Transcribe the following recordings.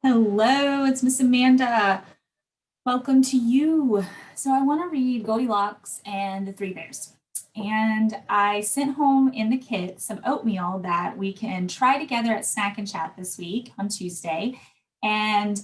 Hello, it's Miss Amanda. Welcome to you. So I want to read Goldilocks and the Three Bears. And I sent home in the kit some oatmeal that we can try together at Snack and Chat this week on Tuesday and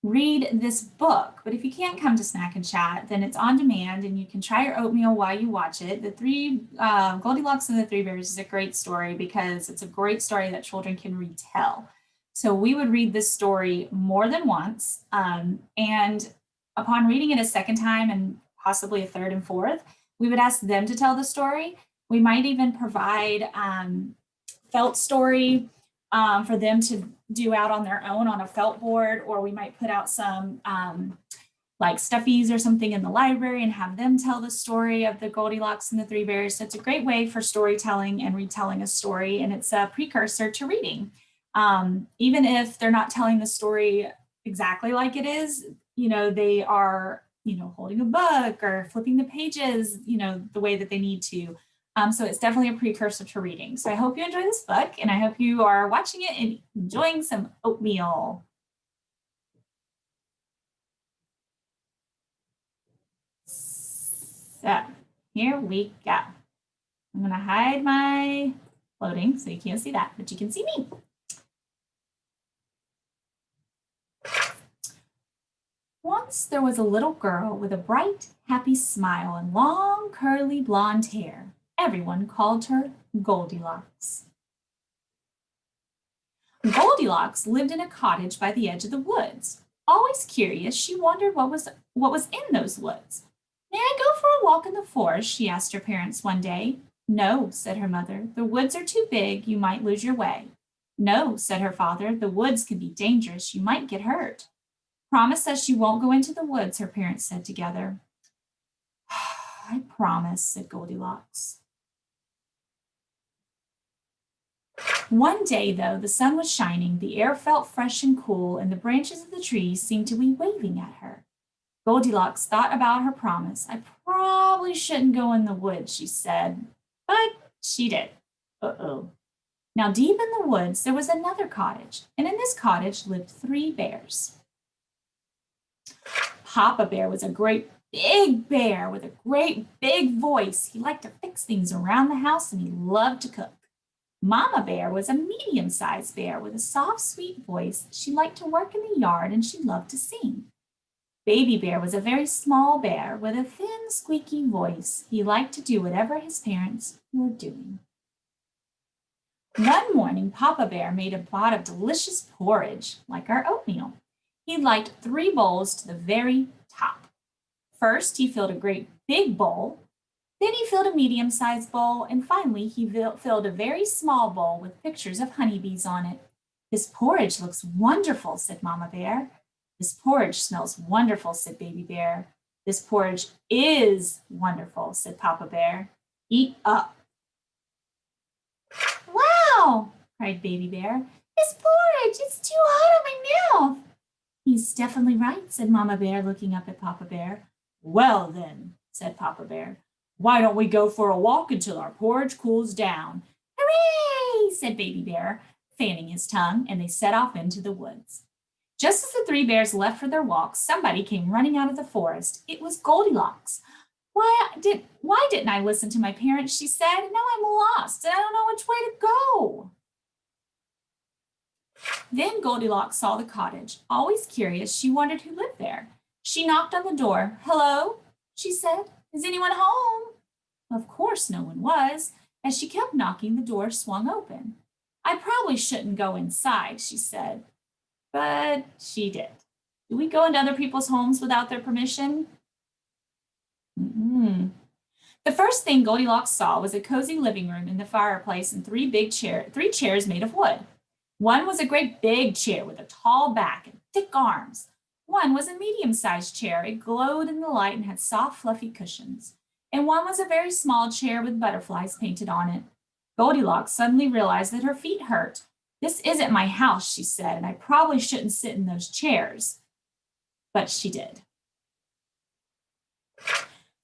read this book. But if you can't come to Snack and Chat, then it's on demand and you can try your oatmeal while you watch it. Goldilocks and the Three Bears is a great story because it's a great story that children can retell. So we would read this story more than once. And upon reading it a second time and possibly a third and fourth, we would ask them to tell the story. We might even provide felt story for them to do out on their own on a felt board, or we might put out some like stuffies or something in the library and have them tell the story of the Goldilocks and the Three Bears. So it's a great way for storytelling and retelling a story, and it's a precursor to reading. Even if they're not telling the story exactly like it is, they are, holding a book or flipping the pages, the way that they need to. So it's definitely a precursor to reading. So I hope you enjoy this book and I hope you are watching it and enjoying some oatmeal. So here we go. I'm going to hide my floating so you can't see that, but you can see me. Once there was a little girl with a bright, happy smile and long, curly blonde hair. Everyone called her Goldilocks. Goldilocks lived in a cottage by the edge of the woods. Always curious, she wondered what was in those woods. May I go for a walk in the forest? She asked her parents one day. No, said her mother. The woods are too big. You might lose your way. No, said her father. The woods can be dangerous. You might get hurt. Promise us you won't go into the woods, her parents said together. I promise, said Goldilocks. One day, though, the sun was shining, the air felt fresh and cool, and the branches of the trees seemed to be waving at her. Goldilocks thought about her promise. I probably shouldn't go in the woods, she said, but she did. Uh-oh. Now, deep in the woods, there was another cottage, and in this cottage lived 3 bears. Papa Bear was a great big bear with a great big voice. He liked to fix things around the house and he loved to cook. Mama Bear was a medium-sized bear with a soft, sweet voice. She liked to work in the yard and she loved to sing. Baby Bear was a very small bear with a thin, squeaky voice. He liked to do whatever his parents were doing. One morning, Papa Bear made a pot of delicious porridge, like our oatmeal. He liked 3 bowls to the very top. First, he filled a great big bowl. Then he filled a medium-sized bowl. And finally, he filled a very small bowl with pictures of honeybees on it. This porridge looks wonderful, said Mama Bear. This porridge smells wonderful, said Baby Bear. This porridge is wonderful, said Papa Bear. Eat up. Wow, cried Baby Bear. This porridge, it's too hot on my mouth. He's definitely right, said Mama Bear, looking up at Papa Bear. Well then, said Papa Bear, why don't we go for a walk until our porridge cools down? Hooray, said Baby Bear, fanning his tongue, and they set off into the woods. Just as the 3 bears left for their walk, somebody came running out of the forest. It was Goldilocks. Why didn't I listen to my parents, she said. Now I'm lost and I don't know which way to go. Then Goldilocks saw the cottage. Always curious, she wondered who lived there. She knocked on the door. Hello, she said. Is anyone home? Of course no one was. As she kept knocking, the door swung open. I probably shouldn't go inside, she said. But she did. Do we go into other people's homes without their permission? The first thing Goldilocks saw was a cozy living room in the fireplace and 3 chairs made of wood. One was a great big chair with a tall back and thick arms. One was a medium-sized chair. It glowed in the light and had soft, fluffy cushions. And one was a very small chair with butterflies painted on it. Goldilocks suddenly realized that her feet hurt. This isn't my house, she said, and I probably shouldn't sit in those chairs. But she did.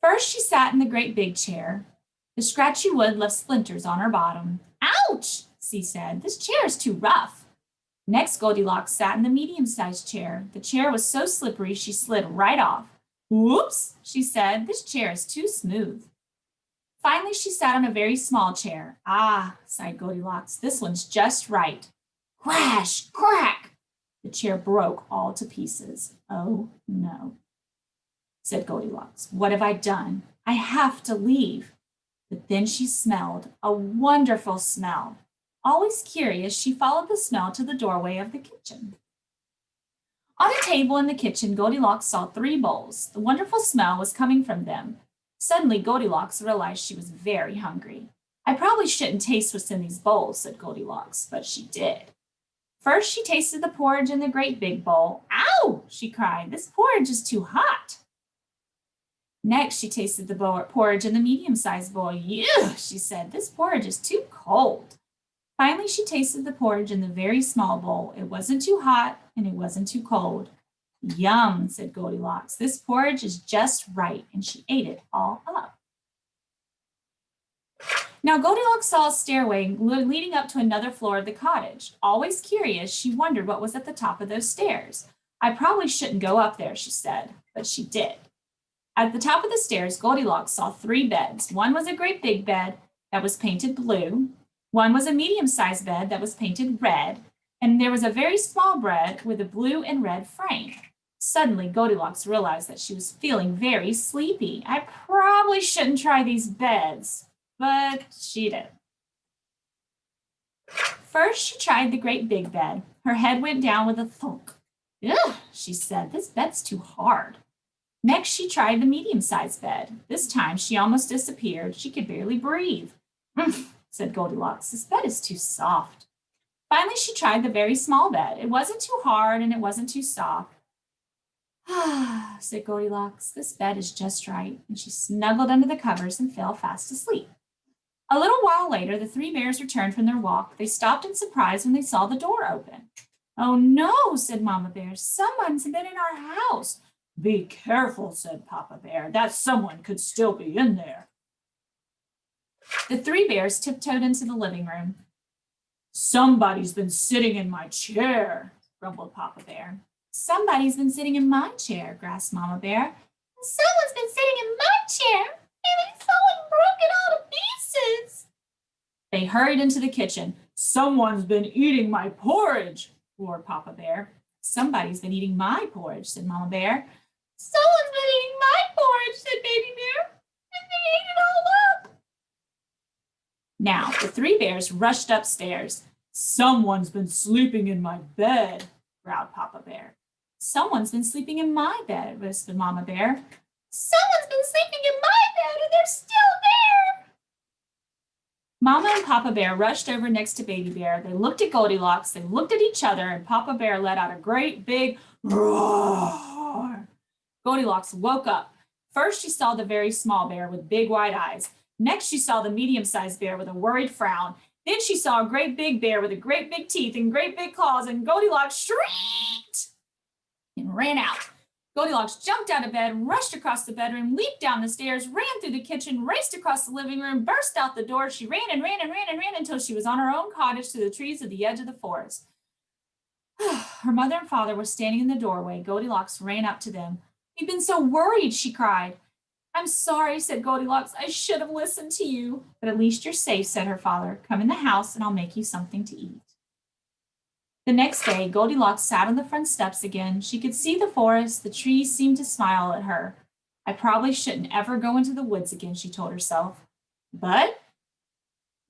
First, she sat in the great big chair. The scratchy wood left splinters on her bottom. Ouch, she said. This chair is too rough. Next, Goldilocks sat in the medium-sized chair. The chair was so slippery she slid right off. Whoops, she said, this chair is too smooth. Finally, she sat on a very small chair. Ah, sighed Goldilocks, this one's just right. Crash, crack! The chair broke all to pieces. Oh, no, said Goldilocks. What have I done? I have to leave. But then she smelled a wonderful smell. Always curious, she followed the smell to the doorway of the kitchen. On a table in the kitchen, Goldilocks saw 3 bowls. The wonderful smell was coming from them. Suddenly, Goldilocks realized she was very hungry. I probably shouldn't taste what's in these bowls, said Goldilocks, but she did. First, she tasted the porridge in the great big bowl. Ow, she cried, this porridge is too hot. Next, she tasted the porridge in the medium-sized bowl. Ew, she said, this porridge is too cold. Finally, she tasted the porridge in the very small bowl. It wasn't too hot and it wasn't too cold. Yum, said Goldilocks. This porridge is just right, and she ate it all up. Now, Goldilocks saw a stairway leading up to another floor of the cottage. Always curious, she wondered what was at the top of those stairs. I probably shouldn't go up there, she said, but she did. At the top of the stairs, Goldilocks saw 3 beds. One was a great big bed that was painted blue. One was a medium-sized bed that was painted red. And there was a very small bed with a blue and red frame. Suddenly, Goldilocks realized that she was feeling very sleepy. I probably shouldn't try these beds, but she did. First, she tried the great big bed. Her head went down with a thunk. Ugh, she said, this bed's too hard. Next, she tried the medium-sized bed. This time, she almost disappeared. She could barely breathe. Said Goldilocks, this bed is too soft. Finally, she tried the very small bed. It wasn't too hard and it wasn't too soft. Ah, said Goldilocks, this bed is just right. And she snuggled under the covers and fell fast asleep. A little while later, the 3 bears returned from their walk. They stopped in surprise when they saw the door open. Oh no, said Mama Bear, someone's been in our house. Be careful, said Papa Bear. That someone could still be in there. The 3 bears tiptoed into the living room. Somebody's been sitting in my chair, grumbled Papa Bear. Somebody's been sitting in my chair, gasped Mama Bear. Someone's been sitting in my chair. Maybe someone broke it all to pieces. They hurried into the kitchen. Someone's been eating my porridge, roared Papa Bear. Somebody's been eating my porridge, said Mama Bear. Someone's been eating my porridge, said Baby Bear, and they ate it all up. Now, the 3 bears rushed upstairs. Someone's been sleeping in my bed, growled Papa Bear. Someone's been sleeping in my bed, whispered Mama Bear. Someone's been sleeping in my bed and they're still there. Mama and Papa Bear rushed over next to Baby Bear. They looked at Goldilocks, they looked at each other, and Papa Bear let out a great big roar. Goldilocks woke up. First, she saw the very small bear with big wide eyes. Next, she saw the medium-sized bear with a worried frown. Then she saw a great big bear with a great big teeth and great big claws, and Goldilocks shrieked and ran out. Goldilocks jumped out of bed, rushed across the bedroom, leaped down the stairs, ran through the kitchen, raced across the living room, burst out the door. She ran and ran and ran and ran until she was on her own cottage to the trees at the edge of the forest. Her mother and father were standing in the doorway. Goldilocks ran up to them. We've been so worried, she cried. I'm sorry, said Goldilocks. I should have listened to you. But at least you're safe, said her father. Come in the house and I'll make you something to eat. The next day, Goldilocks sat on the front steps again. She could see the forest. The trees seemed to smile at her. I probably shouldn't ever go into the woods again, she told herself. But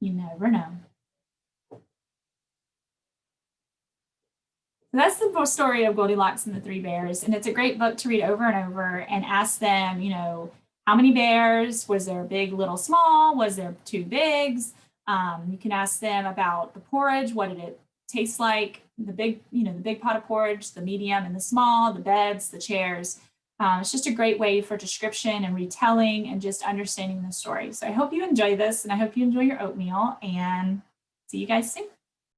you never know. So that's the story of Goldilocks and the 3 bears. And it's a great book to read over and over and ask them, how many bears? Was there big, little, small? Was there 2 bigs? You can ask them about the porridge. What did it taste like? The big pot of porridge, the medium and the small, the beds, the chairs. It's just a great way for description and retelling and just understanding the story. So I hope you enjoy this and I hope you enjoy your oatmeal and see you guys soon.